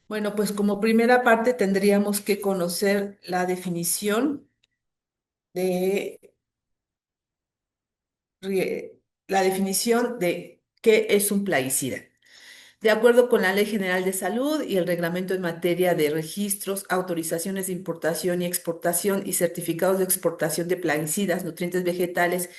Bueno, pues como primera parte tendríamos que conocer de la definición de qué es un plaguicida. De acuerdo con la Ley General de Salud y el reglamento en materia de registros, autorizaciones de importación y exportación y certificados de exportación de plaguicidas, nutrientes vegetales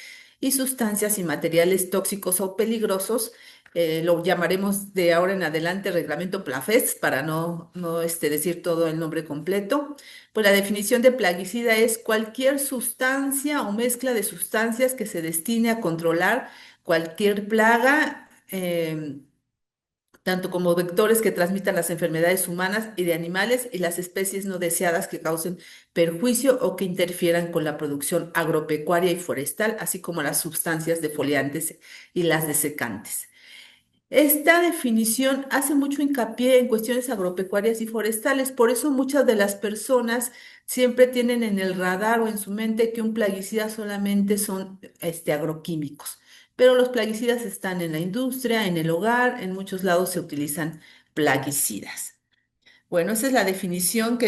y sustancias y materiales tóxicos o peligrosos, lo llamaremos de ahora en adelante reglamento PLAFES para no decir todo el nombre completo. Pues la definición de plaguicida es cualquier sustancia o mezcla de sustancias que se destine a controlar cualquier plaga. Tanto como vectores que transmitan las enfermedades humanas y de animales y las especies no deseadas que causen perjuicio o que interfieran con la producción agropecuaria y forestal, así como las sustancias defoliantes y las desecantes. Esta definición hace mucho hincapié en cuestiones agropecuarias y forestales, por eso muchas de las personas siempre tienen en el radar o en su mente que un plaguicida solamente son agroquímicos, pero los plaguicidas están en la industria, en el hogar, en muchos lados se utilizan plaguicidas. Bueno, esa es la definición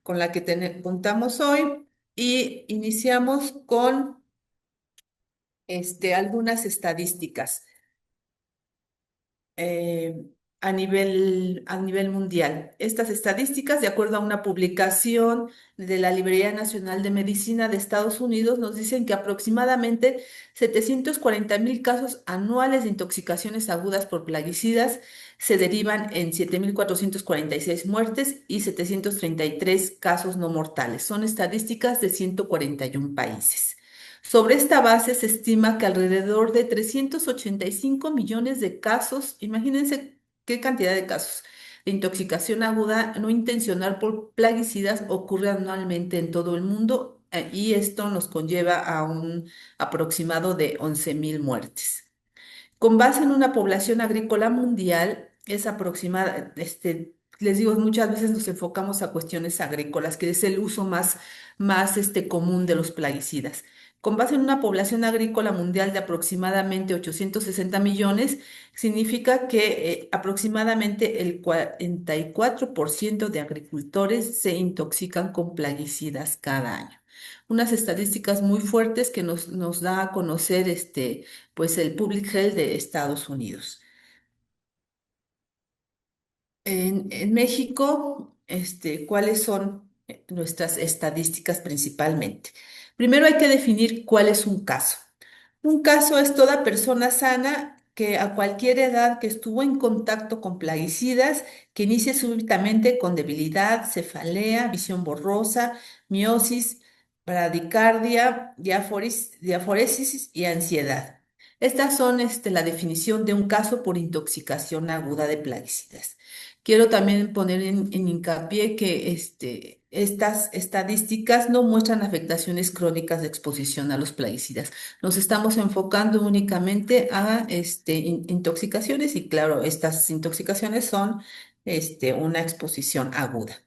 con la que contamos hoy y iniciamos con algunas estadísticas eh, a nivel mundial. Estas estadísticas, de acuerdo a una publicación de la Librería Nacional de Medicina de Estados Unidos, nos dicen que aproximadamente 740.000 casos anuales de intoxicaciones agudas por plaguicidas se derivan en 7.446 muertes y 733 casos no mortales. Son estadísticas de 141 países. Sobre esta base se estima que alrededor de 385 millones de casos, imagínense qué cantidad de casos de intoxicación aguda no intencional por plaguicidas ocurre anualmente en todo el mundo, y esto nos conlleva a un aproximado de 11.000 muertes. Con base en una población agrícola mundial, es aproximada, les digo, muchas veces nos enfocamos a cuestiones agrícolas, que es el uso más común de los plaguicidas. Con base en una población agrícola mundial de aproximadamente 860 millones, significa que aproximadamente el 44% de agricultores se intoxican con plaguicidas cada año. Unas estadísticas muy fuertes que nos da a conocer pues el Public Health de Estados Unidos. En México, ¿cuáles son nuestras estadísticas principalmente? Primero hay que definir cuál es un caso. Un caso es toda persona sana que a cualquier edad que estuvo en contacto con plaguicidas, que inicie súbitamente con debilidad, cefalea, visión borrosa, miosis, bradicardia, diaforesis y ansiedad. Estas son la definición de un caso por intoxicación aguda de plaguicidas. Quiero también poner en hincapié que estas estadísticas no muestran afectaciones crónicas de exposición a los plaguicidas. Nos estamos enfocando únicamente a intoxicaciones y claro, estas intoxicaciones son una exposición aguda.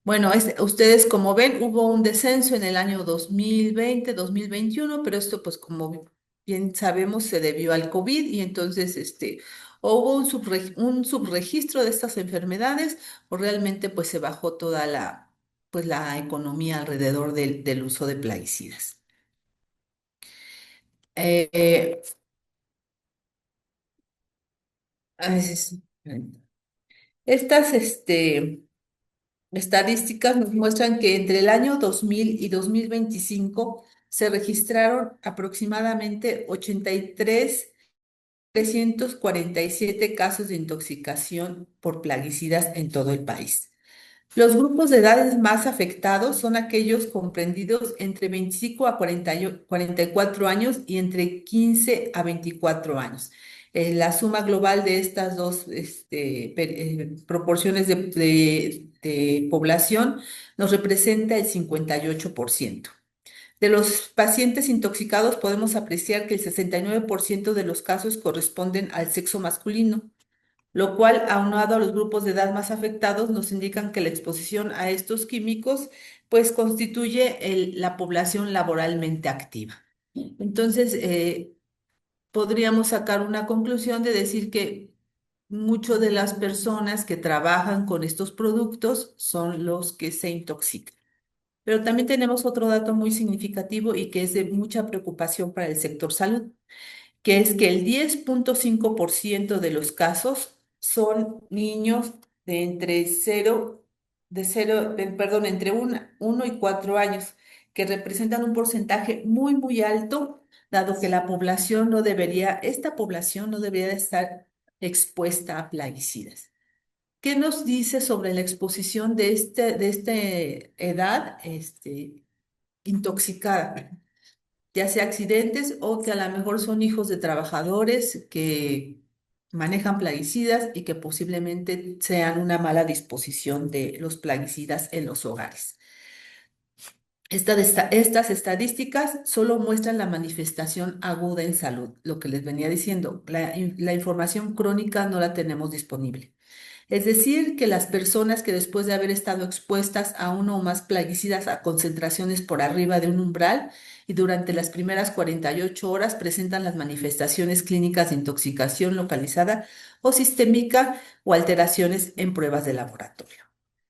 Bueno, ustedes como ven, hubo un descenso en el año 2020, 2021, pero esto pues como bien sabemos se debió al COVID y entonces o hubo un subregistro de estas enfermedades o realmente pues se bajó toda la economía alrededor del uso de plaguicidas. Eh, eh, es- estas estadísticas nos muestran que entre el año 2000 y 2025 se registraron aproximadamente 83.347 casos de intoxicación por plaguicidas en todo el país. Los grupos de edades más afectados son aquellos comprendidos entre 25 a 44 años y entre 15 a 24 años. La suma global de estas dos proporciones de población nos representa el 58%. De los pacientes intoxicados podemos apreciar que el 69% de los casos corresponden al sexo masculino, lo cual, aunado a los grupos de edad más afectados, nos indican que la exposición a estos químicos, pues, constituye la población laboralmente activa. Entonces, podríamos sacar una conclusión de decir que muchas de las personas que trabajan con estos productos son los que se intoxican. Pero también tenemos otro dato muy significativo y que es de mucha preocupación para el sector salud, que es que el 10,5% de los casos son niños de entre perdón, entre 1 y 4 años, que representan un porcentaje muy, muy alto, dado que esta población no debería de estar expuesta a plaguicidas. ¿Qué nos dice sobre la exposición de esta edad, intoxicada? Ya sea accidentes o que a lo mejor son hijos de trabajadores que manejan plaguicidas y que posiblemente sean una mala disposición de los plaguicidas en los hogares. Estas estadísticas solo muestran la manifestación aguda en salud, lo que les venía diciendo. La información crónica no la tenemos disponible. Es decir, que las personas que después de haber estado expuestas a uno o más plaguicidas a concentraciones por arriba de un umbral y durante las primeras 48 horas presentan las manifestaciones clínicas de intoxicación localizada o sistémica o alteraciones en pruebas de laboratorio.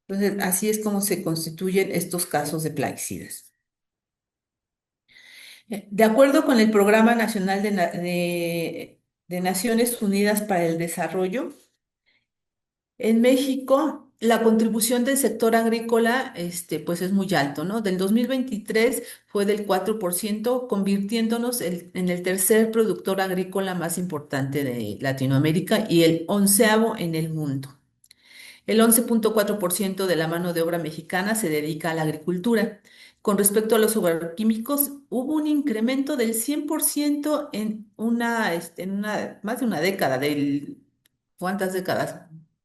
Entonces, así es como se constituyen estos casos de plaguicidas. De acuerdo con el Programa Nacional de Naciones Unidas para el Desarrollo, en México, la contribución del sector agrícola, pues es muy alto, ¿no? Del 2023 fue del 4%, convirtiéndonos en el tercer productor agrícola más importante de Latinoamérica y el onceavo en el mundo. El 11,4% de la mano de obra mexicana se dedica a la agricultura. Con respecto a los agroquímicos, hubo un incremento del 100% más de una década, ¿cuántas décadas?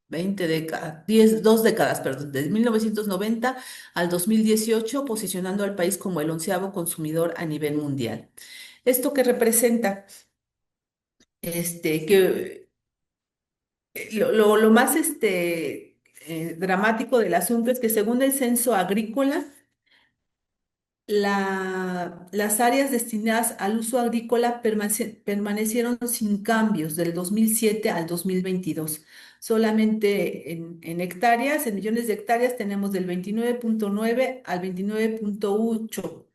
20 décadas, 10, 2 décadas, perdón, desde 1990 al 2018, posicionando al país como el onceavo consumidor a nivel mundial. ¿Esto qué representa? Que lo más dramático del asunto es que según el censo agrícola, las áreas destinadas al uso agrícola permanecieron sin cambios del 2007 al 2022. Solamente en hectáreas, en millones de hectáreas, tenemos del 29,9 al 29,8.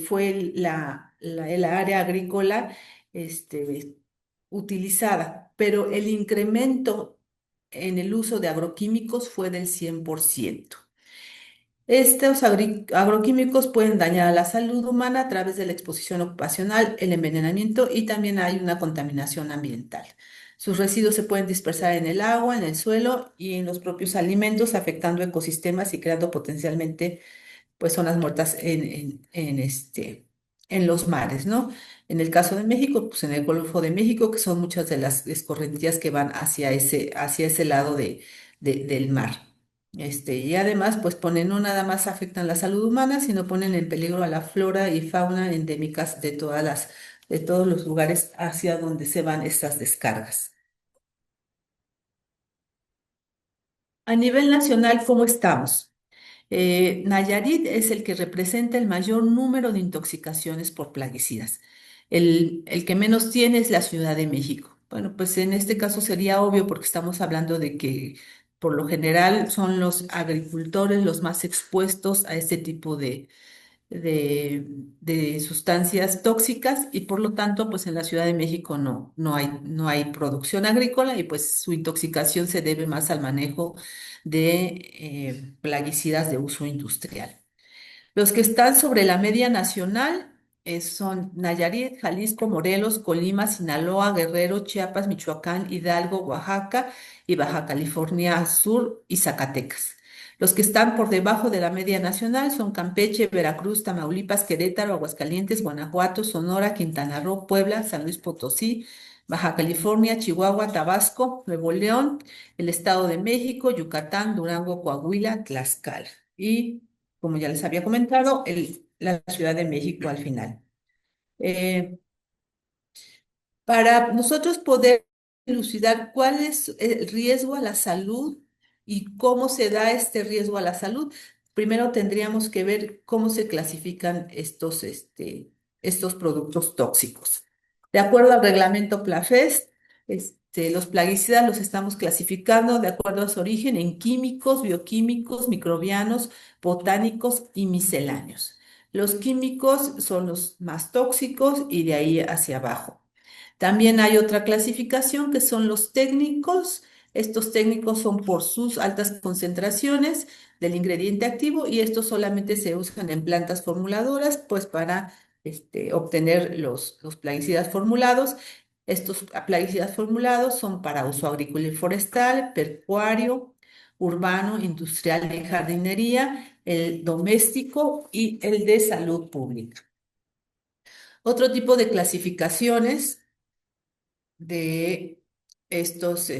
Fue el área agrícola este, utilizada, pero el incremento en el uso de agroquímicos fue del 100%. Estos agroquímicos pueden dañar a la salud humana a través de la exposición ocupacional, el envenenamiento y también hay una contaminación ambiental. Sus residuos se pueden dispersar en el agua, en el suelo y en los propios alimentos, afectando ecosistemas y creando potencialmente pues zonas muertas en los mares, ¿no? En el caso de México, pues en el Golfo de México, que son muchas de las escorrentías que van hacia ese lado del mar. Y además, pues ponen, no nada más afectan la salud humana, sino ponen en peligro a la flora y fauna endémicas de todos los lugares hacia donde se van estas descargas. A nivel nacional, ¿cómo estamos? Nayarit es el que representa el mayor número de intoxicaciones por plaguicidas. El que menos tiene es la Ciudad de México. Bueno, pues en este caso sería obvio porque estamos hablando de que por lo general son los agricultores los más expuestos a este tipo de, de sustancias tóxicas y por lo tanto, pues en la Ciudad de México no hay producción agrícola y pues su intoxicación se debe más al manejo de plaguicidas de uso industrial. Los que están sobre la media nacional son Nayarit, Jalisco, Morelos, Colima, Sinaloa, Guerrero, Chiapas, Michoacán, Hidalgo, Oaxaca y Baja California Sur y Zacatecas. Los que están por debajo de la media nacional son Campeche, Veracruz, Tamaulipas, Querétaro, Aguascalientes, Guanajuato, Sonora, Quintana Roo, Puebla, San Luis Potosí, Baja California, Chihuahua, Tabasco, Nuevo León, el Estado de México, Yucatán, Durango, Coahuila, Tlaxcala. Y como ya les había comentado, la Ciudad de México al final. Eh, para nosotros poder elucidar cuál es el riesgo a la salud y cómo se da este riesgo a la salud, primero tendríamos que ver cómo se clasifican estos productos tóxicos. De acuerdo al reglamento PLAFES, los plaguicidas los estamos clasificando de acuerdo a su origen en químicos, bioquímicos, microbianos, botánicos y misceláneos. Los químicos son los más tóxicos y de ahí hacia abajo. También hay otra clasificación que son los técnicos. Estos técnicos son por sus altas concentraciones del ingrediente activo y estos solamente se usan en plantas formuladoras, pues para obtener los plaguicidas formulados. Estos plaguicidas formulados son para uso agrícola y forestal, pecuario, urbano, industrial de jardinería, el doméstico y el de salud pública. Otro tipo de clasificaciones de estos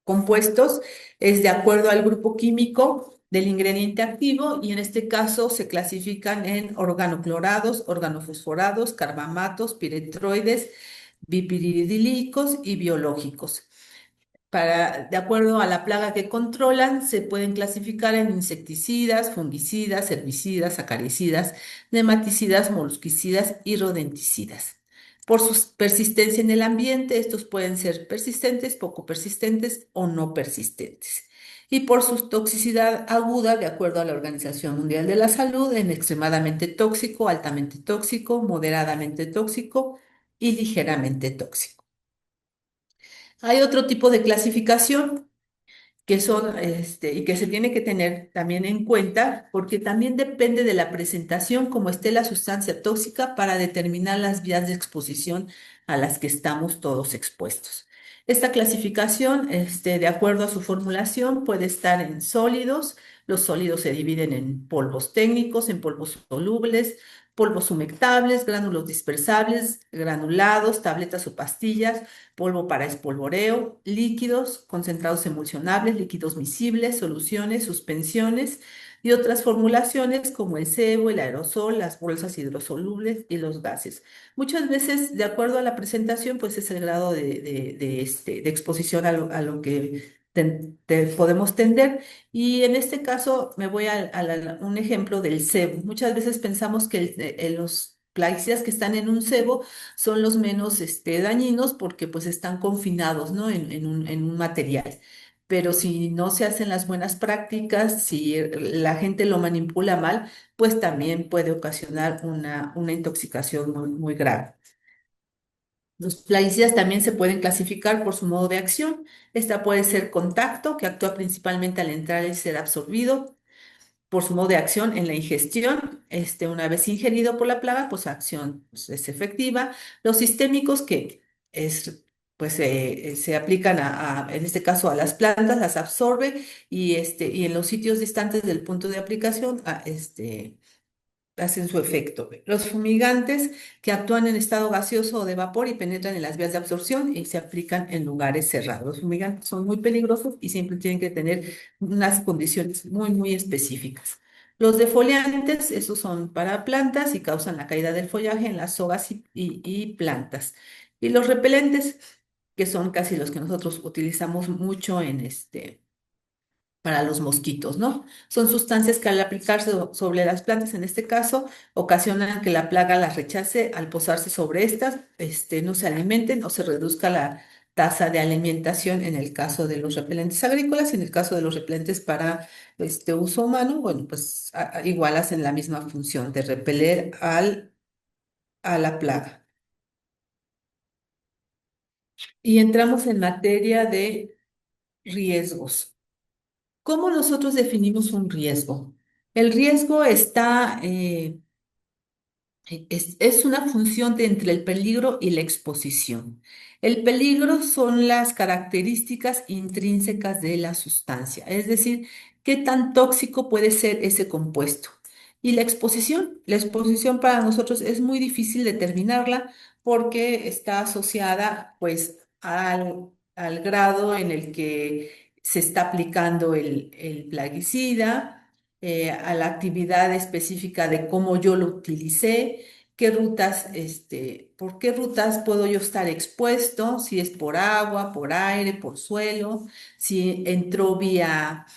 compuestos es de acuerdo al grupo químico del ingrediente activo y en este caso se clasifican en organoclorados, organofosforados, carbamatos, piretroides, bipiridílicos y biológicos. De acuerdo a la plaga que controlan, se pueden clasificar en insecticidas, fungicidas, herbicidas, acaricidas, nematicidas, molusquicidas y rodenticidas. Por su persistencia en el ambiente, estos pueden ser persistentes, poco persistentes o no persistentes. Y por su toxicidad aguda, de acuerdo a la Organización Mundial de la Salud, en extremadamente tóxico, altamente tóxico, moderadamente tóxico y ligeramente tóxico. Hay otro tipo de clasificación que son, y que se tiene que tener también en cuenta, porque también depende de la presentación, como esté la sustancia tóxica, para determinar las vías de exposición a las que estamos todos expuestos. Esta clasificación, de acuerdo a su formulación, puede estar en sólidos. Los sólidos se dividen en polvos técnicos, en polvos solubles, polvos humectables, gránulos dispersables, granulados, tabletas o pastillas, polvo para espolvoreo, líquidos, concentrados emulsionables, líquidos miscibles, soluciones, suspensiones y otras formulaciones como el sebo, el aerosol, las bolsas hidrosolubles y los gases. Muchas veces, de acuerdo a la presentación, pues es el grado de exposición a lo que podemos tender. Y en este caso me voy a un ejemplo del sebo. Muchas veces pensamos que los plaguicidas que están en un sebo son los menos dañinos porque pues están confinados, ¿no? En un material. Pero si no se hacen las buenas prácticas, si la gente lo manipula mal, pues también puede ocasionar una intoxicación muy grave. Los plaguicidas también se pueden clasificar por su modo de acción. Esta puede ser contacto, que actúa principalmente al entrar y ser absorbido por su modo de acción en la ingestión. Una vez ingerido por la plaga, pues acción pues, es efectiva. Los sistémicos que pues, se aplican en este caso a las plantas, las absorbe y en los sitios distantes del punto de aplicación, hacen su efecto. Los fumigantes que actúan en estado gaseoso o de vapor y penetran en las vías de absorción y se aplican en lugares cerrados. Los fumigantes son muy peligrosos y siempre tienen que tener unas condiciones muy específicas. Los defoliantes, esos son para plantas y causan la caída del follaje en las hojas y plantas. Y los repelentes, que son casi los que nosotros utilizamos mucho para los mosquitos, ¿no? Son sustancias que al aplicarse sobre las plantas, en este caso, ocasionan que la plaga las rechace al posarse sobre estas, no se alimenten o se reduzca la tasa de alimentación en el caso de los repelentes agrícolas, en el caso de los repelentes para uso humano, bueno, pues igual hacen la misma función de repeler a la plaga. Y entramos en materia de riesgos. ¿Cómo nosotros definimos un riesgo? El riesgo está es una función de entre el peligro y la exposición. El peligro son las características intrínsecas de la sustancia, es decir, qué tan tóxico puede ser ese compuesto. Y la exposición para nosotros es muy difícil determinarla porque está asociada pues al grado en el que se está aplicando el plaguicida, a la actividad específica de cómo yo lo utilicé, qué rutas, por qué rutas puedo yo estar expuesto, si es por agua, por aire, por suelo, si entró vía,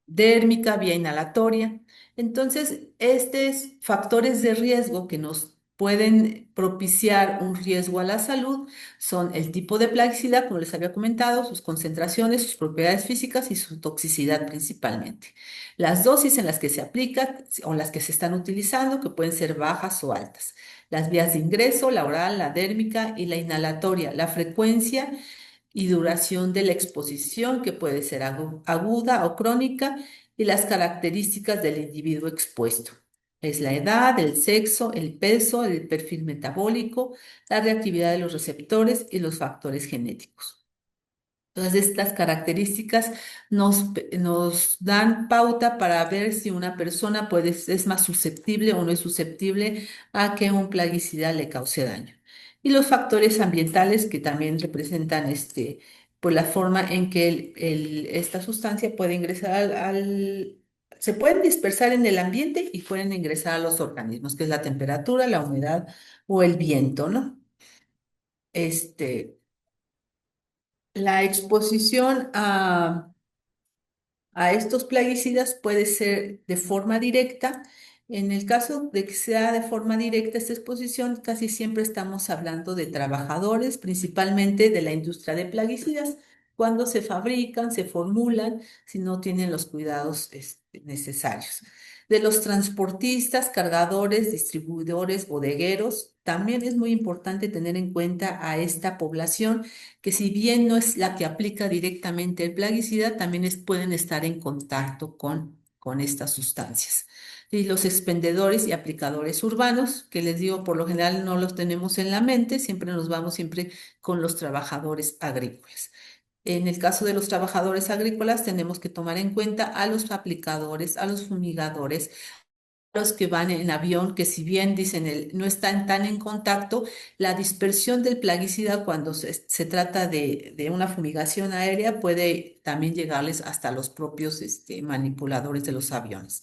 dérmica, vía inhalatoria. Entonces, estos factores de riesgo que nos pueden propiciar un riesgo a la salud son el tipo de plaguicida, como les había comentado, sus concentraciones, sus propiedades físicas y su toxicidad principalmente. Las dosis en las que se aplica o las que se están utilizando, que pueden ser bajas o altas. Las vías de ingreso, la oral, la dérmica y la inhalatoria. La frecuencia y duración de la exposición, que puede ser aguda o crónica, y las características del individuo expuesto. Es la edad, el sexo, el peso, el perfil metabólico, la reactividad de los receptores y los factores genéticos. Todas estas características nos dan pauta para ver si una persona es más susceptible o no es susceptible a que un plaguicida le cause daño. Y los factores ambientales que también representan pues la forma en que esta sustancia puede ingresar se pueden dispersar en el ambiente y pueden ingresar a los organismos, que es la temperatura, la humedad o el viento, ¿no? Este, la exposición a estos plaguicidas puede ser de forma directa. En el caso de que sea de forma directa esta exposición, casi siempre estamos hablando de trabajadores, principalmente de la industria de plaguicidas, cuando se fabrican, se formulan, si no tienen los cuidados necesarios. De los transportistas, cargadores, distribuidores, bodegueros, también es muy importante tener en cuenta a esta población que si bien no es la que aplica directamente el plaguicida, también pueden estar en contacto con estas sustancias. Y los expendedores y aplicadores urbanos, que les digo, por lo general no los tenemos en la mente, siempre nos vamos siempre con los trabajadores agrícolas. En el caso de los trabajadores agrícolas, tenemos que tomar en cuenta a los aplicadores, a los fumigadores, los que van en avión, que si bien dicen no están tan en contacto, la dispersión del plaguicida cuando se trata de una fumigación aérea puede también llegarles hasta los propios manipuladores de los aviones.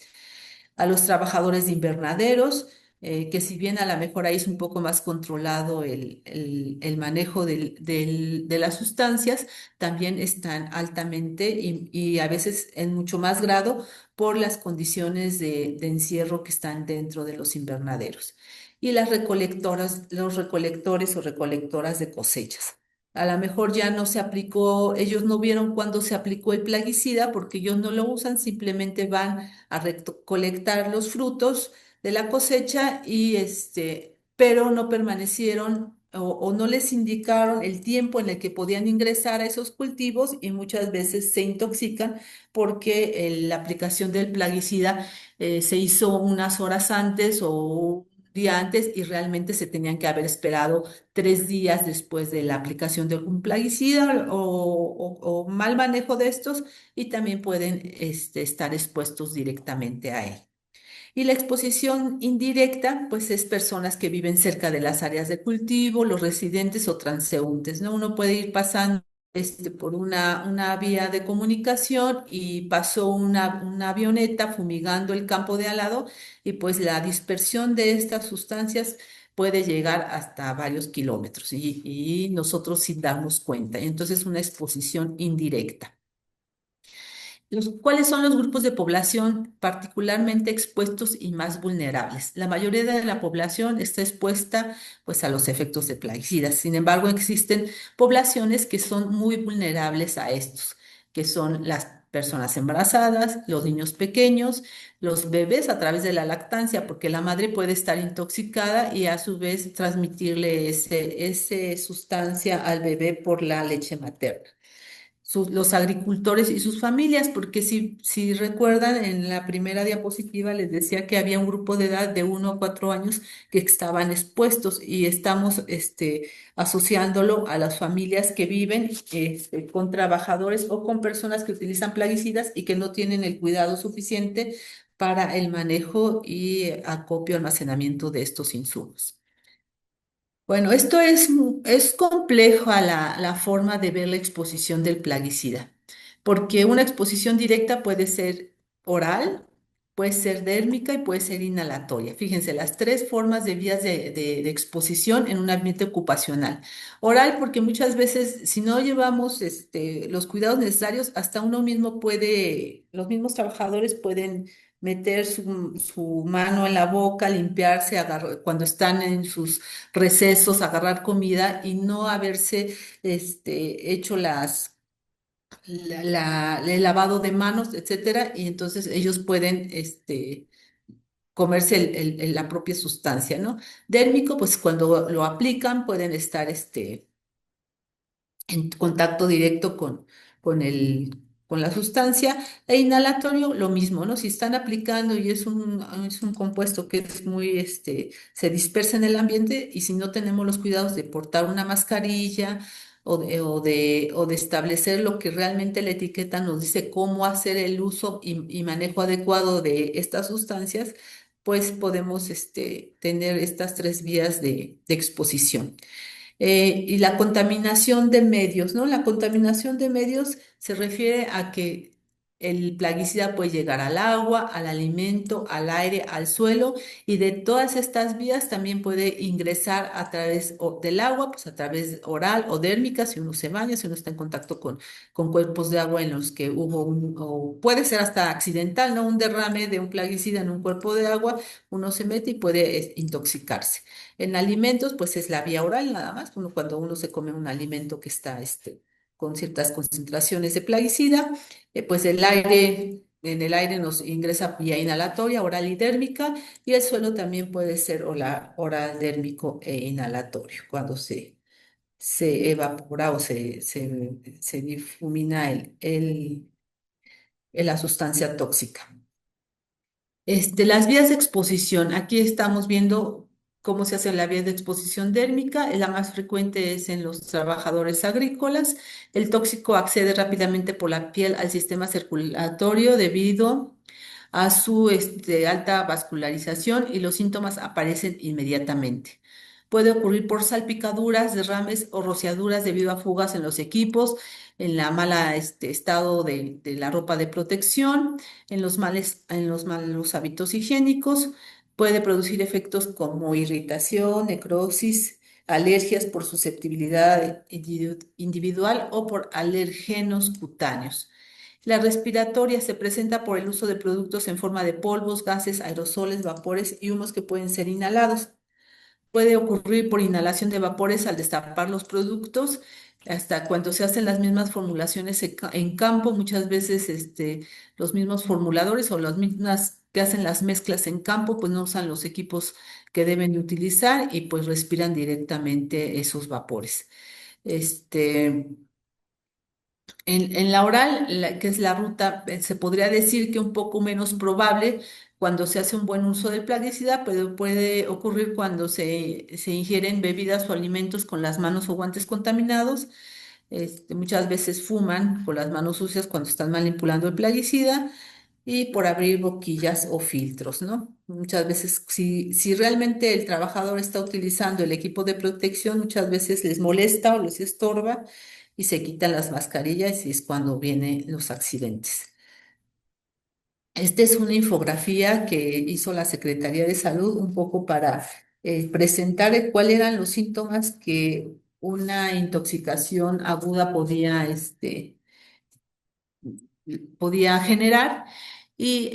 A los trabajadores de invernaderos, que si bien a lo mejor ahí es un poco más controlado el manejo de las sustancias, también están altamente y a veces en mucho más grado por las condiciones de encierro que están dentro de los invernaderos. Y las recolectoras, los recolectores o recolectoras de cosechas. A lo mejor ya no se aplicó, ellos no vieron cuándo se aplicó el plaguicida porque ellos no lo usan, simplemente van a recolectar los frutos de la cosecha pero no permanecieron o no les indicaron el tiempo en el que podían ingresar a esos cultivos y muchas veces se intoxican porque la aplicación del plaguicida se hizo unas horas antes o un día antes y realmente se tenían que haber esperado 3 días después de la aplicación de algún plaguicida o mal manejo de estos y también pueden estar expuestos directamente a él. Y la exposición indirecta, pues es personas que viven cerca de las áreas de cultivo, los residentes o transeúntes, ¿no? Uno puede ir pasando por una vía de comunicación y pasó una avioneta fumigando el campo de al lado y pues la dispersión de estas sustancias puede llegar hasta varios kilómetros y nosotros sin darnos cuenta. Entonces, una exposición indirecta. ¿Cuáles son los grupos de población particularmente expuestos y más vulnerables? La mayoría de la población está expuesta pues, a los efectos de plaguicidas. Sin embargo, existen poblaciones que son muy vulnerables a estos, que son las personas embarazadas, los niños pequeños, los bebés a través de la lactancia, porque la madre puede estar intoxicada y a su vez transmitirle ese sustancia al bebé por la leche materna los agricultores y sus familias, porque si recuerdan, en la primera diapositiva les decía que había un grupo de edad de 1 a 4 años que estaban expuestos y estamos asociándolo a las familias que viven con trabajadores o con personas que utilizan plaguicidas y que no tienen el cuidado suficiente para el manejo y acopio, almacenamiento de estos insumos. Bueno, esto es complejo a la forma de ver la exposición del plaguicida, porque una exposición directa puede ser oral, puede ser dérmica y puede ser inhalatoria. Fíjense, las tres formas de vías de exposición en un ambiente ocupacional. Oral, porque muchas veces si no llevamos los cuidados necesarios, hasta uno mismo los mismos trabajadores pueden meter su mano en la boca, limpiarse, cuando están en sus recesos, agarrar comida y no haberse hecho el lavado de manos, etcétera, y entonces ellos pueden comerse la propia sustancia, ¿no? Dérmico, pues cuando lo aplican pueden estar en contacto directo con la sustancia. E inhalatorio, lo mismo, ¿no? Si están aplicando y es un compuesto que es muy, se dispersa en el ambiente y si no tenemos los cuidados de portar una mascarilla o de establecer lo que realmente la etiqueta nos dice cómo hacer el uso y manejo adecuado de estas sustancias, pues podemos, tener estas tres vías de exposición. Y la contaminación de medios, ¿no? La contaminación de medios se refiere a que el plaguicida puede llegar al agua, al alimento, al aire, al suelo, y de todas estas vías también puede ingresar a través del agua, pues a través oral o dérmica, si uno se baña, si uno está en contacto con cuerpos de agua en los que hubo o puede ser hasta accidental, ¿no? Un derrame de un plaguicida en un cuerpo de agua, uno se mete y puede intoxicarse. En alimentos, pues es la vía oral nada más, cuando uno se come un alimento que está con ciertas concentraciones de plaguicida, pues en el aire nos ingresa vía inhalatoria, oral y dérmica, y el suelo también puede ser oral, dérmico e inhalatorio, cuando se evapora o se difumina la sustancia tóxica. Las vías de exposición. Aquí estamos viendo cómo se hace la vía de exposición dérmica. La más frecuente es en los trabajadores agrícolas. El tóxico accede rápidamente por la piel al sistema circulatorio debido a su alta vascularización y los síntomas aparecen inmediatamente. Puede ocurrir por salpicaduras, derrames o rociaduras debido a fugas en los equipos, en la mala estado de la ropa de protección, en los malos hábitos higiénicos. Puede producir efectos como irritación, necrosis, alergias por susceptibilidad individual o por alergenos cutáneos. La respiratoria se presenta por el uso de productos en forma de polvos, gases, aerosoles, vapores y humos que pueden ser inhalados. Puede ocurrir por inhalación de vapores al destapar los productos, hasta cuando se hacen las mismas formulaciones en campo, muchas veces los mismos formuladores o las mismas que hacen las mezclas en campo, pues no usan los equipos que deben de utilizar y pues respiran directamente esos vapores. Este, en la oral, que es la ruta, se podría decir que un poco menos probable cuando se hace un buen uso del plaguicida, pero puede ocurrir cuando se ingieren bebidas o alimentos con las manos o guantes contaminados. Muchas veces fuman con las manos sucias cuando están manipulando el plaguicida y por abrir boquillas o filtros, ¿no? Muchas veces, si realmente el trabajador está utilizando el equipo de protección, muchas veces les molesta o les estorba y se quitan las mascarillas y es cuando vienen los accidentes. Esta es una infografía que hizo la Secretaría de Salud un poco para presentar cuáles eran los síntomas que una intoxicación aguda podía generar y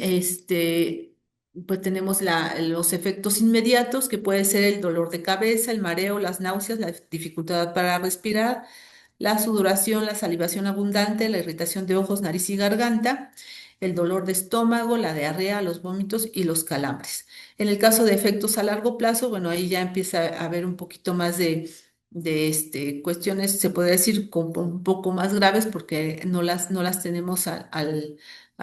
pues tenemos los efectos inmediatos que puede ser el dolor de cabeza, el mareo, las náuseas, la dificultad para respirar, la sudoración, la salivación abundante, la irritación de ojos, nariz y garganta, el dolor de estómago, la diarrea, los vómitos y los calambres. En el caso de efectos a largo plazo, bueno, ahí ya empieza a haber un poquito más de cuestiones, se podría decir, un poco más graves porque no las tenemos a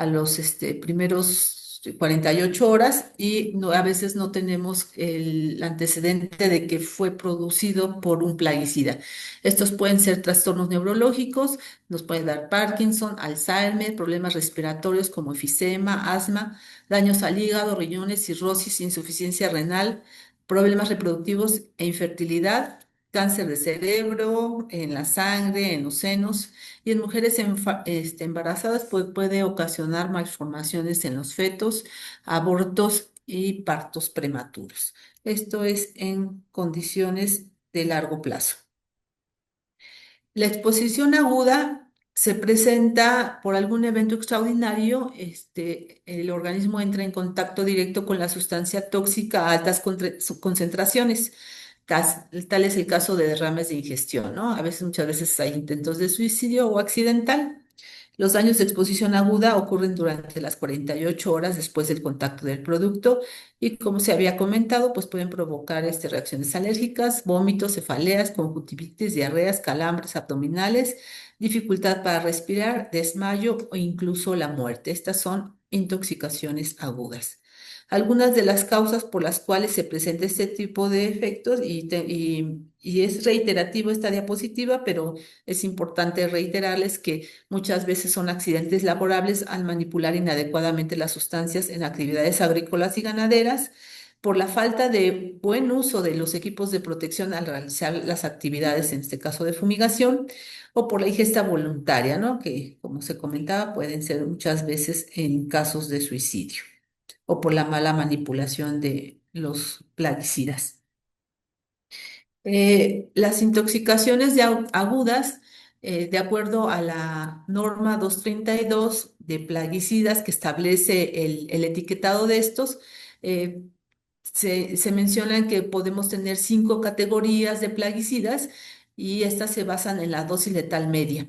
los primeros 48 horas y a veces no tenemos el antecedente de que fue producido por un plaguicida. Estos pueden ser trastornos neurológicos, nos puede dar Parkinson, Alzheimer, problemas respiratorios como efisema, asma, daños al hígado, riñones, cirrosis, insuficiencia renal, problemas reproductivos e infertilidad, cáncer de cerebro, en la sangre, en los senos, y en mujeres embarazadas puede ocasionar malformaciones en los fetos, abortos y partos prematuros. Esto es en condiciones de largo plazo. La exposición aguda. se presenta por algún evento extraordinario, el organismo entra en contacto directo con la sustancia tóxica a altas concentraciones. Tal es el caso de derrames de ingestión, ¿no? Muchas veces hay intentos de suicidio o accidental. Los daños de exposición aguda ocurren durante las 48 horas después del contacto del producto y, como se había comentado, pues pueden provocar reacciones alérgicas, vómitos, cefaleas, conjuntivitis, diarreas, calambres abdominales, dificultad para respirar, desmayo o incluso la muerte. Estas son intoxicaciones agudas. Algunas de las causas por las cuales se presenta este tipo de efectos y es reiterativo esta diapositiva, pero es importante reiterarles que muchas veces son accidentes laborables al manipular inadecuadamente las sustancias en actividades agrícolas y ganaderas, por la falta de buen uso de los equipos de protección al realizar las actividades, en este caso de fumigación, o por la ingesta voluntaria, ¿no? Que, como se comentaba, pueden ser muchas veces en casos de suicidio, o por la mala manipulación de los plaguicidas. Las intoxicaciones agudas, de acuerdo a la norma 232 de plaguicidas que establece el etiquetado de estos, eh, se menciona que podemos tener 5 categorías de plaguicidas y estas se basan en la dosis letal media,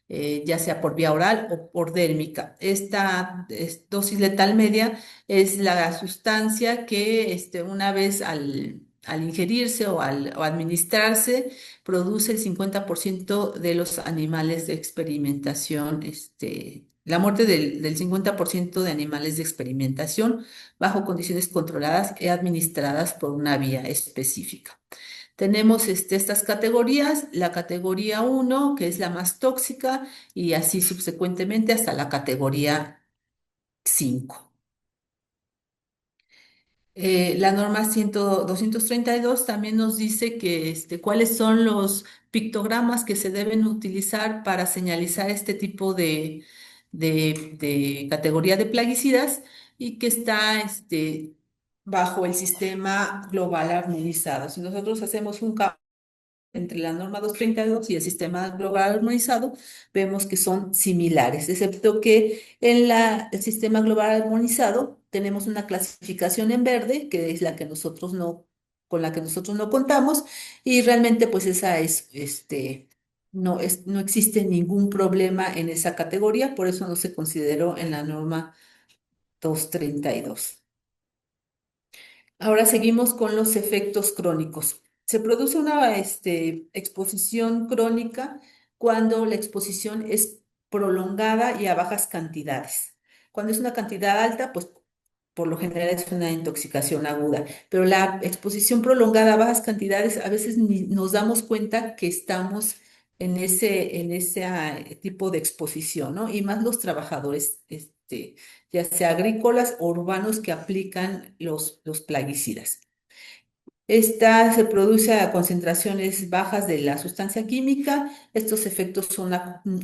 ya sea por vía oral o por dérmica. Esta dosis letal media es la sustancia que una vez al ingerirse o administrarse produce el 50% de los animales de experimentación, la muerte del 50% de animales de experimentación bajo condiciones controladas y administradas por una vía específica. Tenemos estas categorías, la categoría uno que es la más tóxica, y así subsecuentemente hasta la categoría 5. La norma 232 también nos dice que cuáles son los pictogramas que se deben utilizar para señalizar este tipo de categoría de plaguicidas, y que está bajo el sistema global armonizado. Si nosotros hacemos un cambio entre la norma 232 y el sistema global armonizado, vemos que son similares, excepto que en el sistema global armonizado tenemos una clasificación en verde, que es la que nosotros no, con la que nosotros no contamos, y realmente pues esa no existe ningún problema en esa categoría, por eso no se consideró en la norma 232. Ahora seguimos con los efectos crónicos. Se produce una exposición crónica cuando la exposición es prolongada y a bajas cantidades. Cuando es una cantidad alta, pues por lo general es una intoxicación aguda, pero la exposición prolongada a bajas cantidades, a veces ni nos damos cuenta que estamos en ese tipo de exposición, ¿no? Y más los trabajadores, ya sea agrícolas o urbanos, que aplican los plaguicidas. Esta se produce a concentraciones bajas de la sustancia química. Estos efectos son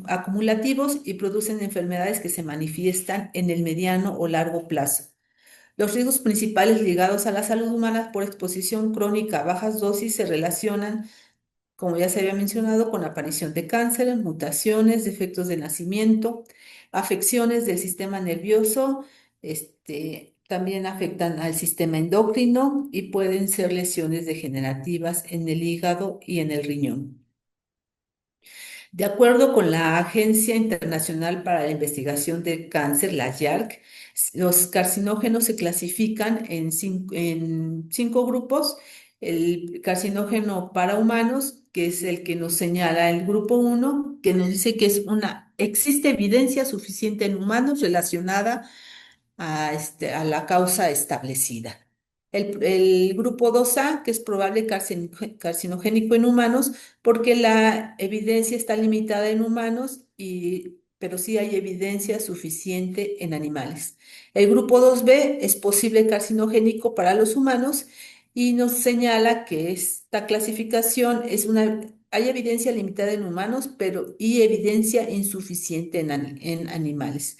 acumulativos y producen enfermedades que se manifiestan en el mediano o largo plazo. Los riesgos principales ligados a la salud humana por exposición crónica a bajas dosis se relacionan, como ya se había mencionado, con aparición de cáncer, mutaciones, defectos de nacimiento, afecciones del sistema nervioso, también afectan al sistema endocrino y pueden ser lesiones degenerativas en el hígado y en el riñón. De acuerdo con la Agencia Internacional para la Investigación del Cáncer, la IARC, los carcinógenos se clasifican en cinco grupos. El carcinógeno para humanos, que es el que nos señala el grupo uno, que nos dice que existe evidencia suficiente en humanos relacionada a la causa establecida. El grupo 2A, que es probable carcinogénico en humanos, porque la evidencia está limitada en humanos, pero sí hay evidencia suficiente en animales. El grupo 2B es posible carcinogénico para los humanos y nos señala que esta clasificación hay evidencia limitada en humanos, y evidencia insuficiente en animales.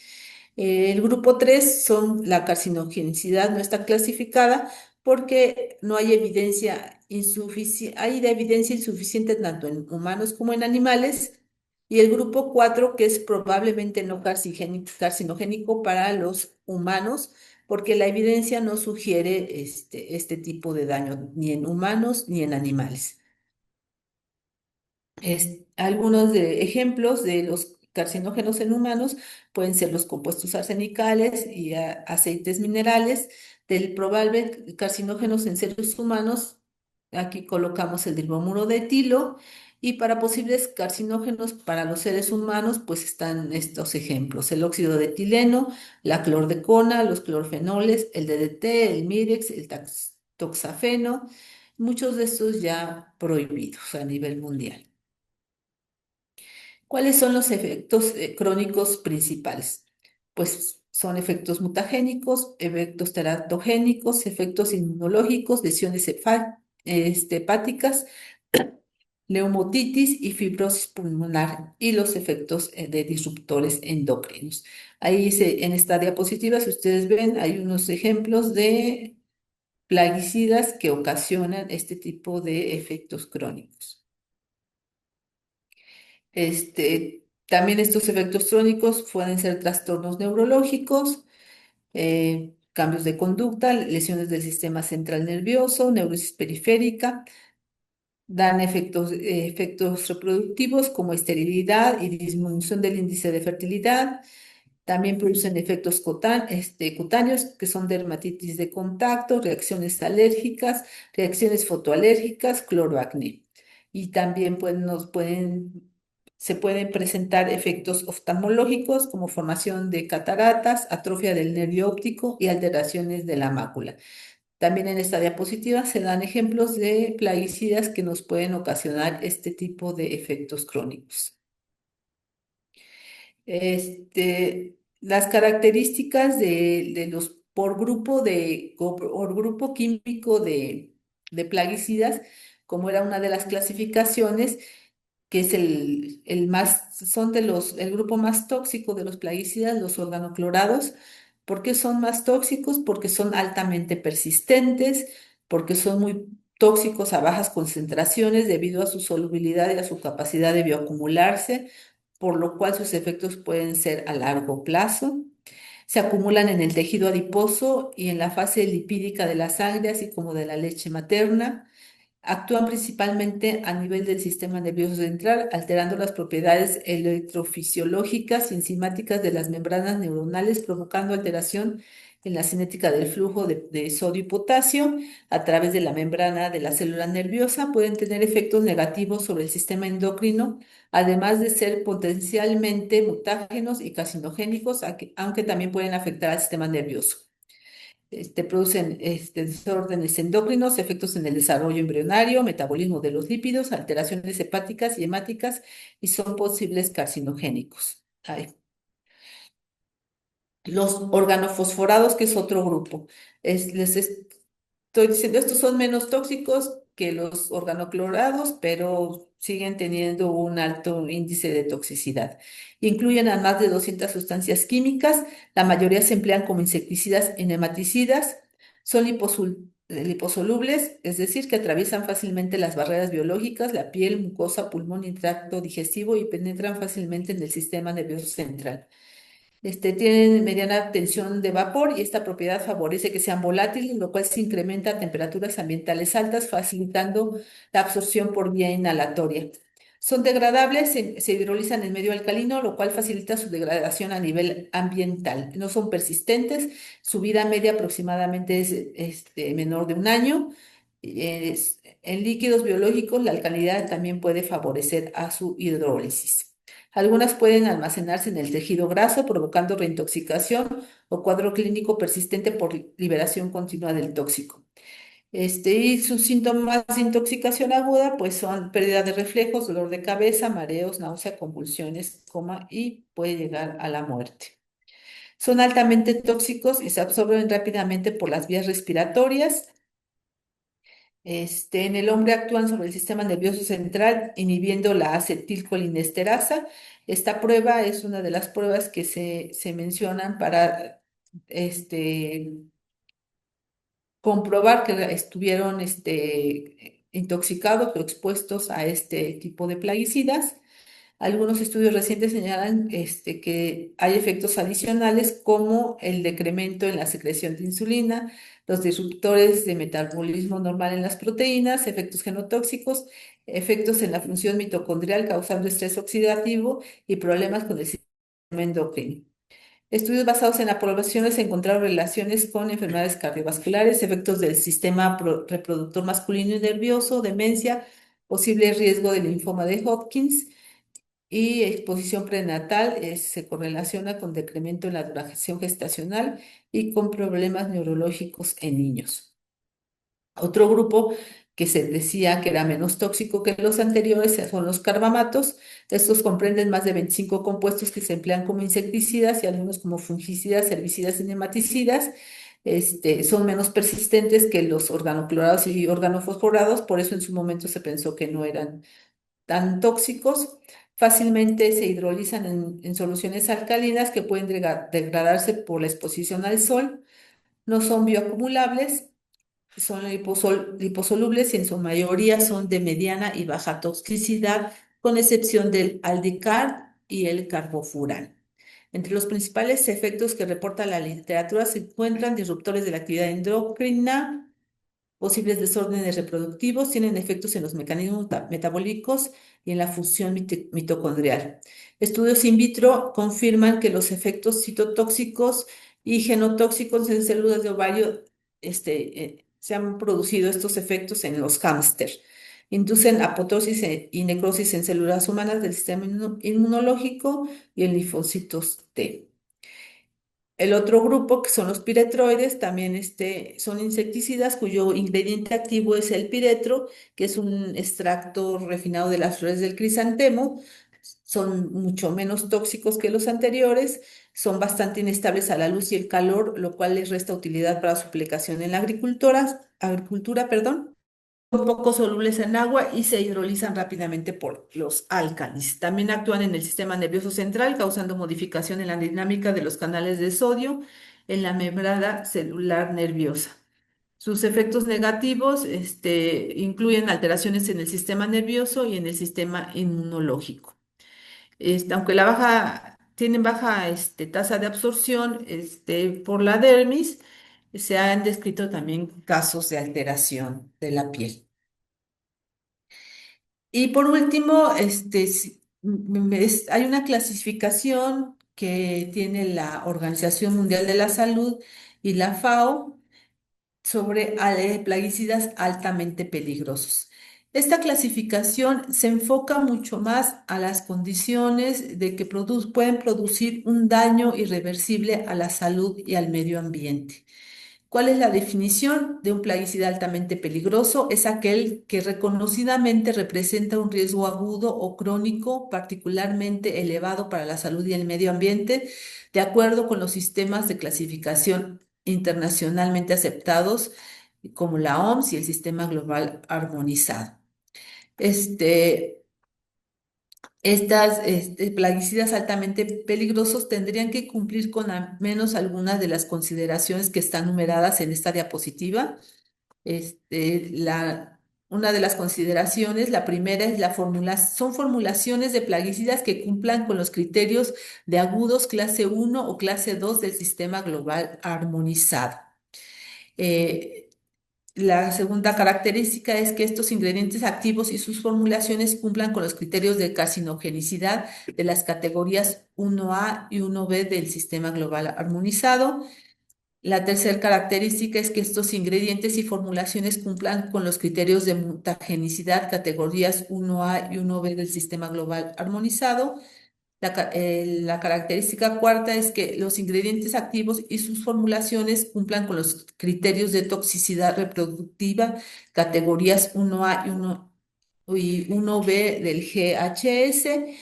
El grupo 3 la carcinogenicidad no está clasificada porque no hay evidencia insuficiente, hay de evidencia insuficiente tanto en humanos como en animales, y el grupo 4 que es probablemente no carcinogénico para los humanos, porque la evidencia no sugiere este tipo de daño ni en humanos ni en animales. Algunos de ejemplos de los carcinógenos en humanos pueden ser los compuestos arsenicales y aceites minerales. Del probable carcinógenos en seres humanos, aquí colocamos el bromuro de etilo. Y para posibles carcinógenos para los seres humanos, pues están estos ejemplos: el óxido de etileno, la clordecona, los clorfenoles, el DDT, el mirex, el toxafeno, muchos de estos ya prohibidos a nivel mundial. ¿Cuáles son los efectos crónicos principales? Pues son efectos mutagénicos, efectos teratogénicos, efectos inmunológicos, lesiones hepáticas, neumonitis y fibrosis pulmonar y los efectos de disruptores endocrinos. En esta diapositiva, si ustedes ven, hay unos ejemplos de plaguicidas que ocasionan este tipo de efectos crónicos. También estos efectos crónicos pueden ser trastornos neurológicos, cambios de conducta, lesiones del sistema central nervioso, neurosis periférica, dan efectos reproductivos como esterilidad y disminución del índice de fertilidad. También producen efectos cutáneos, que son dermatitis de contacto, reacciones alérgicas, reacciones fotoalérgicas, cloroacné. Y también se pueden presentar efectos oftalmológicos como formación de cataratas, atrofia del nervio óptico y alteraciones de la mácula. También en esta diapositiva se dan ejemplos de plaguicidas que nos pueden ocasionar este tipo de efectos crónicos. Las características de los por grupo químico de plaguicidas, como era una de las clasificaciones, que es el grupo más tóxico de los plaguicidas, los organoclorados. ¿Por qué son más tóxicos? Porque son altamente persistentes, porque son muy tóxicos a bajas concentraciones debido a su solubilidad y a su capacidad de bioacumularse, por lo cual sus efectos pueden ser a largo plazo. Se acumulan en el tejido adiposo y en la fase lipídica de la sangre, así como de la leche materna. Actúan principalmente a nivel del sistema nervioso central, alterando las propiedades electrofisiológicas y enzimáticas de las membranas neuronales, provocando alteración en la cinética del flujo de sodio y potasio a través de la membrana de la célula nerviosa. Pueden tener efectos negativos sobre el sistema endocrino, además de ser potencialmente mutágenos y carcinogénicos, aunque también pueden afectar al sistema nervioso. Producen desórdenes endocrinos, efectos en el desarrollo embrionario, metabolismo de los lípidos, alteraciones hepáticas y hemáticas, y son posibles carcinogénicos. Ay, los organofosforados, que es otro grupo. Les estoy diciendo, estos son menos tóxicos que los organoclorados, pero siguen teniendo un alto índice de toxicidad. Incluyen a más de 200 sustancias químicas, la mayoría se emplean como insecticidas y nematicidas, son liposolubles, es decir, que atraviesan fácilmente las barreras biológicas, la piel, mucosa, pulmón y tracto digestivo y penetran fácilmente en el sistema nervioso central. Tienen mediana tensión de vapor y esta propiedad favorece que sean volátiles, lo cual se incrementa a temperaturas ambientales altas, facilitando la absorción por vía inhalatoria. Son degradables, se hidrolizan en medio alcalino, lo cual facilita su degradación a nivel ambiental. No son persistentes, su vida media aproximadamente es menor de un año. En líquidos biológicos, la alcalinidad también puede favorecer a su hidrólisis. Algunas pueden almacenarse en el tejido graso, provocando reintoxicación o cuadro clínico persistente por liberación continua del tóxico. Y sus síntomas de intoxicación aguda, pues son pérdida de reflejos, dolor de cabeza, mareos, náusea, convulsiones, coma y puede llegar a la muerte. Son altamente tóxicos y se absorben rápidamente por las vías respiratorias. En el hombre actúan sobre el sistema nervioso central, inhibiendo la acetilcolinesterasa. Esta prueba es una de las pruebas que se mencionan para comprobar que estuvieron intoxicados o expuestos a este tipo de plaguicidas. Algunos estudios recientes señalan que hay efectos adicionales como el decremento en la secreción de insulina, los disruptores de metabolismo normal en las proteínas, efectos genotóxicos, efectos en la función mitocondrial causando estrés oxidativo y problemas con el sistema endocrino. Estudios basados en aprobaciones encontraron relaciones con enfermedades cardiovasculares, efectos del sistema reproductor masculino y nervioso, demencia, posible riesgo de linfoma de Hodgkin y exposición prenatal se correlaciona con decremento en la duración gestacional y con problemas neurológicos en niños. Otro grupo que se decía que era menos tóxico que los anteriores son los carbamatos. Estos comprenden más de 25 compuestos que se emplean como insecticidas y algunos como fungicidas, herbicidas y nematicidas. Son menos persistentes que los organoclorados y organofosforados, por eso en su momento se pensó que no eran tan tóxicos. Fácilmente se hidrolizan en soluciones alcalinas que pueden degradarse por la exposición al sol. No son bioacumulables, son liposolubles y en su mayoría son de mediana y baja toxicidad, con excepción del aldicar y el carbofuran. Entre los principales efectos que reporta la literatura se encuentran disruptores de la actividad endocrina, posibles desórdenes reproductivos, tienen efectos en los mecanismos metabólicos y en la función mitocondrial. Estudios in vitro confirman que los efectos citotóxicos y genotóxicos en células de ovario se han producido estos efectos en los hámster. Inducen apoptosis y necrosis en células humanas del sistema inmunológico y en linfocitos T. El otro grupo, que son los piretroides, también son insecticidas cuyo ingrediente activo es el piretro, que es un extracto refinado de las flores del crisantemo. Son mucho menos tóxicos que los anteriores, son bastante inestables a la luz y el calor, lo cual les resta utilidad para su aplicación en la agricultura, perdón. Son poco solubles en agua y se hidrolizan rápidamente por los álcalis. También actúan en el sistema nervioso central, causando modificación en la dinámica de los canales de sodio en la membrana celular nerviosa. Sus efectos negativos, incluyen alteraciones en el sistema nervioso y en el sistema inmunológico. Aunque tienen baja tasa de absorción por la dermis, se han descrito también casos de alteración de la piel. Y por último, hay una clasificación que tiene la Organización Mundial de la Salud y la FAO sobre plaguicidas altamente peligrosos. Esta clasificación se enfoca mucho más a las condiciones de que pueden producir un daño irreversible a la salud y al medio ambiente. ¿Cuál es la definición de un plaguicida altamente peligroso? Es aquel que reconocidamente representa un riesgo agudo o crónico particularmente elevado para la salud y el medio ambiente, de acuerdo con los sistemas de clasificación internacionalmente aceptados, como la OMS y el Sistema Global Armonizado. Este, plaguicidas altamente peligrosos tendrían que cumplir con al menos algunas de las consideraciones que están numeradas en esta diapositiva. Una de las consideraciones, la primera es son formulaciones de plaguicidas que cumplan con los criterios de agudos clase 1 o clase 2 del Sistema Global Armonizado. Eh, la segunda característica es que estos ingredientes activos y sus formulaciones cumplan con los criterios de carcinogenicidad de las categorías 1A y 1B del Sistema Global Armonizado. La tercera característica es que estos ingredientes y formulaciones cumplan con los criterios de mutagenicidad, categorías 1A y 1B del Sistema Global Armonizado. La característica cuarta es que los ingredientes activos y sus formulaciones cumplan con los criterios de toxicidad reproductiva, categorías 1A y 1B del GHS,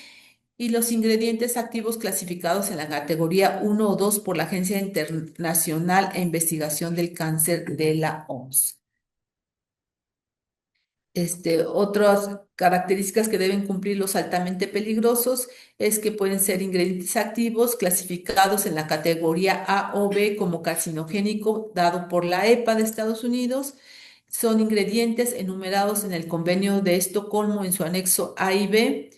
y los ingredientes activos clasificados en la categoría 1 o 2 por la Agencia Internacional e Investigación del Cáncer de la OMS. Otras características que deben cumplir los altamente peligrosos es que pueden ser ingredientes activos clasificados en la categoría A o B como carcinogénico dado por la EPA de Estados Unidos. Son ingredientes enumerados en el Convenio de Estocolmo en su anexo A y B.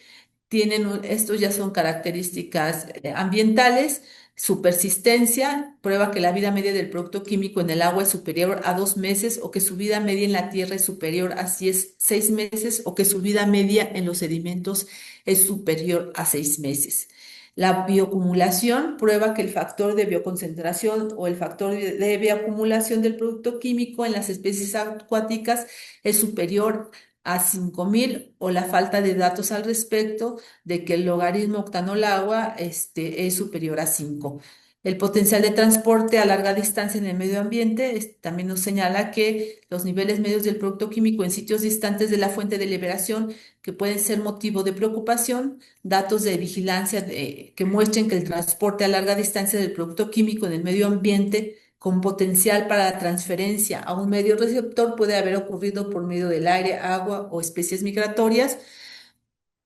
Estos ya son características ambientales, su persistencia, prueba que la vida media del producto químico en el agua es superior a 2 meses o que su vida media en la tierra es superior a 6 meses o que su vida media en los sedimentos es superior a 6 meses. La bioacumulación prueba que el factor de bioconcentración o el factor de bioacumulación del producto químico en las especies acuáticas es superior a 5.000 o la falta de datos al respecto de que el logaritmo octanol-agua es superior a 5. El potencial de transporte a larga distancia en el medio ambiente también nos señala que los niveles medios del producto químico en sitios distantes de la fuente de liberación que pueden ser motivo de preocupación, datos de vigilancia que muestren que el transporte a larga distancia del producto químico en el medio ambiente con potencial para la transferencia a un medio receptor puede haber ocurrido por medio del aire, agua o especies migratorias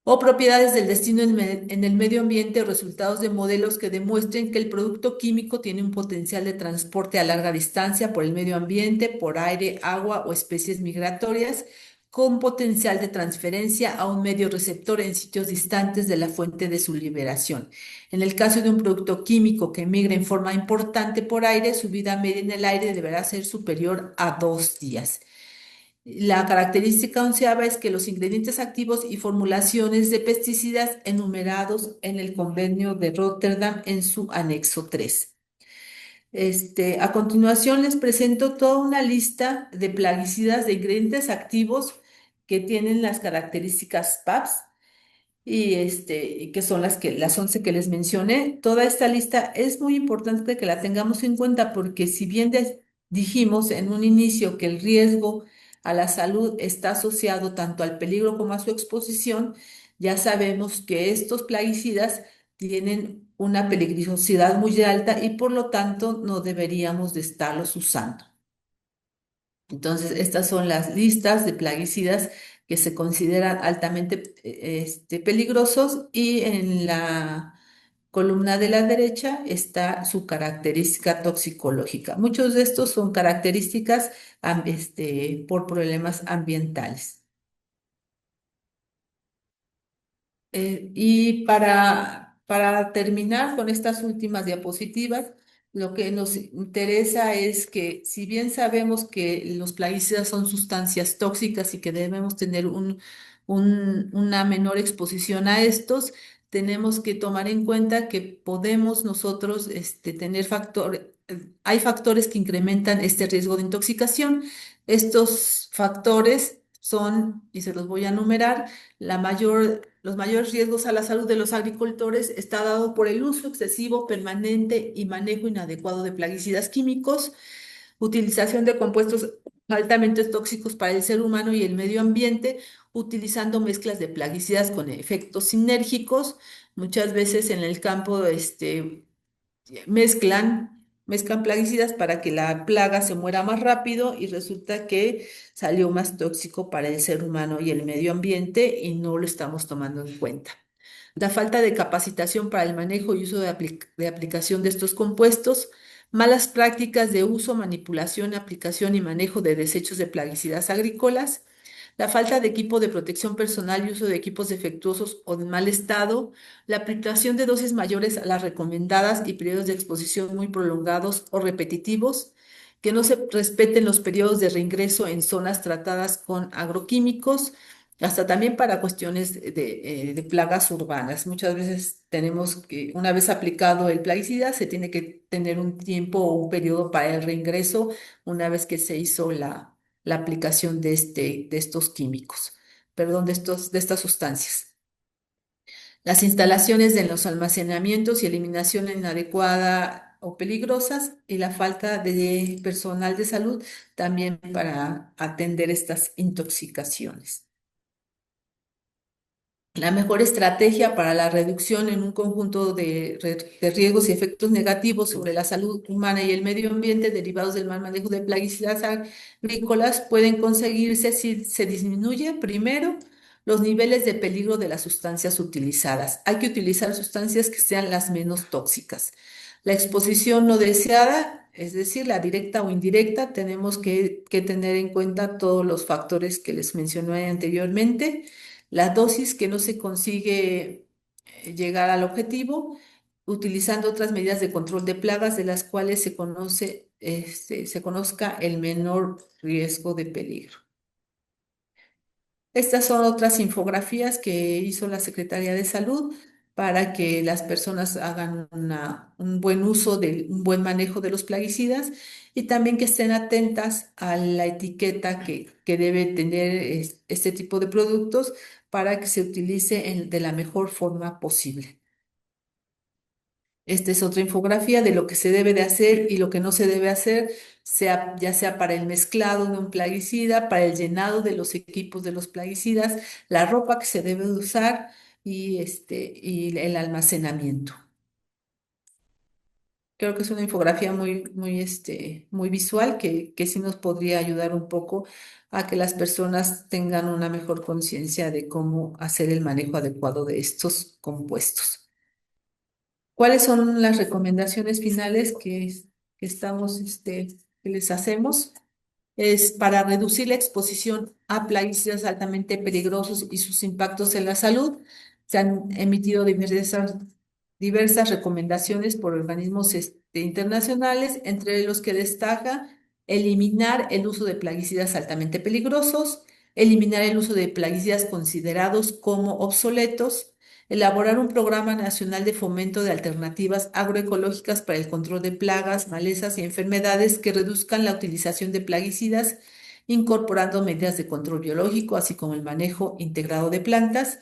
o propiedades del destino en el medio ambiente o resultados de modelos que demuestren que el producto químico tiene un potencial de transporte a larga distancia por el medio ambiente, por aire, agua o especies migratorias, con potencial de transferencia a un medio receptor en sitios distantes de la fuente de su liberación. En el caso de un producto químico que migra en forma importante por aire, su vida media en el aire deberá ser superior a 2 días. La característica onceava es que los ingredientes activos y formulaciones de pesticidas enumerados en el convenio de Rotterdam en su anexo 3. A continuación les presento toda una lista de plaguicidas de ingredientes activos que tienen las características PAPS y que son las 11 que les mencioné. Toda esta lista es muy importante que la tengamos en cuenta porque si bien dijimos en un inicio que el riesgo a la salud está asociado tanto al peligro como a su exposición, ya sabemos que estos plaguicidas tienen una peligrosidad muy alta y por lo tanto no deberíamos de estarlos usando. Entonces, estas son las listas de plaguicidas que se consideran altamente peligrosos y en la columna de la derecha está su característica toxicológica. Muchos de estos son características por problemas ambientales. Y para terminar con estas últimas diapositivas, lo que nos interesa es que si bien sabemos que los plaguicidas son sustancias tóxicas y que debemos tener una menor exposición a estos, tenemos que tomar en cuenta que podemos nosotros tener hay factores que incrementan este riesgo de intoxicación. Estos factores son, y se los voy a enumerar, los mayores riesgos a la salud de los agricultores está dado por el uso excesivo, permanente y manejo inadecuado de plaguicidas químicos, utilización de compuestos altamente tóxicos para el ser humano y el medio ambiente, utilizando mezclas de plaguicidas con efectos sinérgicos. Muchas veces en el campo mezclan plaguicidas para que la plaga se muera más rápido y resulta que salió más tóxico para el ser humano y el medio ambiente y no lo estamos tomando en cuenta. La falta de capacitación para el manejo y uso de aplicación de estos compuestos, malas prácticas de uso, manipulación, aplicación y manejo de desechos de plaguicidas agrícolas, la falta de equipo de protección personal y uso de equipos defectuosos o de mal estado, la aplicación de dosis mayores a las recomendadas y periodos de exposición muy prolongados o repetitivos, que no se respeten los periodos de reingreso en zonas tratadas con agroquímicos, hasta también para cuestiones de plagas urbanas. Muchas veces tenemos que, una vez aplicado el plaguicida, se tiene que tener un tiempo o un periodo para el reingreso una vez que se hizo la aplicación de estos químicos, perdón, de estas sustancias. Las instalaciones de los almacenamientos y eliminación inadecuada o peligrosas y la falta de personal de salud también para atender estas intoxicaciones. La mejor estrategia para la reducción en un conjunto de riesgos y efectos negativos sobre la salud humana y el medio ambiente derivados del mal manejo de plaguicidas agrícolas pueden conseguirse si se disminuye primero los niveles de peligro de las sustancias utilizadas. Hay que utilizar sustancias que sean las menos tóxicas. La exposición no deseada, es decir, la directa o indirecta, tenemos que tener en cuenta todos los factores que les mencioné anteriormente. la dosis que no se consigue llegar al objetivo, utilizando otras medidas de control de plagas de las cuales se conozca el menor riesgo de peligro. Estas son otras infografías que hizo la Secretaría de Salud para que las personas hagan un buen uso, un buen manejo de los plaguicidas y también que estén atentas a la etiqueta que debe tener este tipo de productos para que se utilice de la mejor forma posible. Esta es otra infografía de lo que se debe de hacer y lo que no se debe hacer, ya sea para el mezclado de un plaguicida, para el llenado de los equipos de los plaguicidas, la ropa que se debe de usar y el almacenamiento. Creo que es una infografía muy visual que sí nos podría ayudar un poco a que las personas tengan una mejor conciencia de cómo hacer el manejo adecuado de estos compuestos. ¿Cuáles son las recomendaciones finales que les hacemos? Es para reducir la exposición a plaguicidas altamente peligrosos y sus impactos en la salud. Se han emitido diversas recomendaciones por organismos internacionales, entre los que destaca eliminar el uso de plaguicidas altamente peligrosos, eliminar el uso de plaguicidas considerados como obsoletos, elaborar un programa nacional de fomento de alternativas agroecológicas para el control de plagas, malezas y enfermedades que reduzcan la utilización de plaguicidas, incorporando medidas de control biológico, así como el manejo integrado de plantas,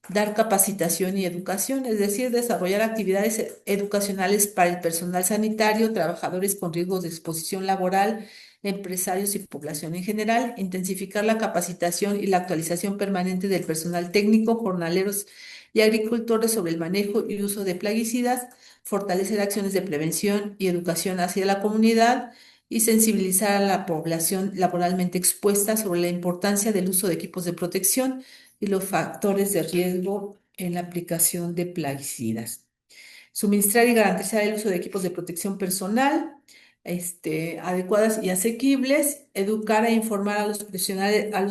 dar capacitación y educación, es decir, desarrollar actividades educacionales para el personal sanitario, trabajadores con riesgos de exposición laboral, empresarios y población en general, intensificar la capacitación y la actualización permanente del personal técnico, jornaleros y agricultores sobre el manejo y uso de plaguicidas, fortalecer acciones de prevención y educación hacia la comunidad y sensibilizar a la población laboralmente expuesta sobre la importancia del uso de equipos de protección y los factores de riesgo en la aplicación de plaguicidas. Suministrar y garantizar el uso de equipos de protección personal, adecuadas y asequibles, educar e informar a los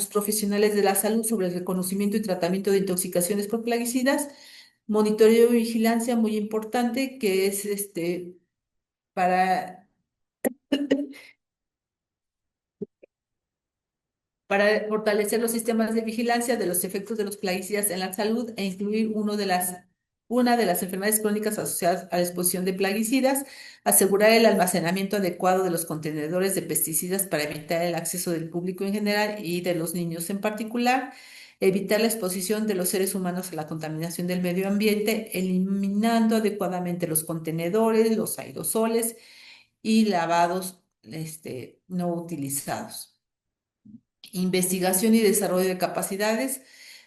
profesionales de la salud sobre el reconocimiento y tratamiento de intoxicaciones por plaguicidas, monitoreo y vigilancia muy importante, que es para para fortalecer los sistemas de vigilancia de los efectos de los plaguicidas en la salud e incluir una de las enfermedades crónicas asociadas a la exposición de plaguicidas, asegurar el almacenamiento adecuado de los contenedores de pesticidas para evitar el acceso del público en general y de los niños en particular, evitar la exposición de los seres humanos a la contaminación del medio ambiente, eliminando adecuadamente los contenedores, los aerosoles y lavados, no utilizados. Investigación y desarrollo de capacidades,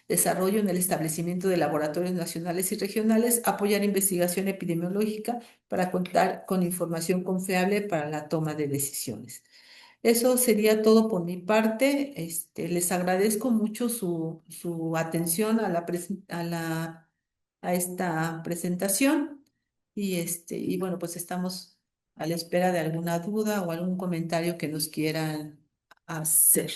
desarrollo en el establecimiento de laboratorios nacionales y regionales, apoyar investigación epidemiológica para contar con información confiable para la toma de decisiones. Eso sería todo por mi parte. Les agradezco mucho su atención a esta presentación y bueno, pues estamos a la espera de alguna duda o algún comentario que nos quieran hacer.